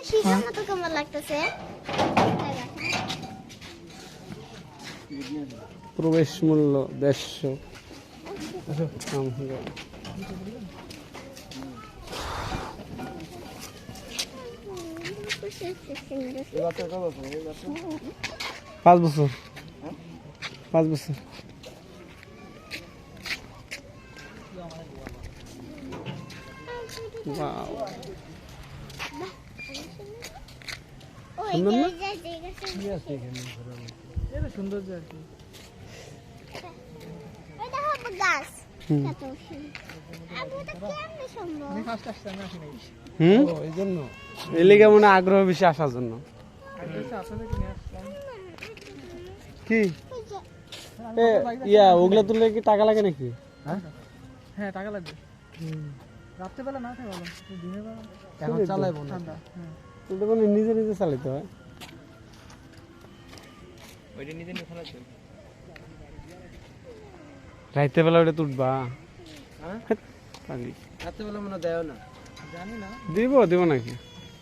শীতের মতো কেমন লাগতেছে? প্রবেশ মূল্য 150। পাঁচ বছর। 5 বছর। Wow. ওই সুন্দর না? এটা সুন্দর আর কি। ওইটা হবে গাছ। কত সুন্দর। আমি তো কেমনে সম্ভব? আমি ফার্স্ট আসছি, আমি আসি নাই। ও এই জন্য এই লিগে মনে হয় আগ্রহ বেশি আসার জন্য। আচ্ছা, আপনাদের কি নিয়ে আসলাম? কি ইয়া ওগুলা তুললে কি টাকা লাগে নাকি? হ্যাঁ, টাকা লাগবে। রাত্রেবেলা না থাকে ভালো, দিনের বেলা এখন চালাইবো না। ঠান্ডা। হ্যাঁ, ওটা মানে নিজে নিজে চালাইতে হয়। ওইটা নিজে নিয়ে ফেলাচ্ছে। রাইতে বেলা ওটা তুলবা? হ্যাঁ, পাগলি। রাত্রেবেলা মনে দেয় না, জানি না। দিব নাকি?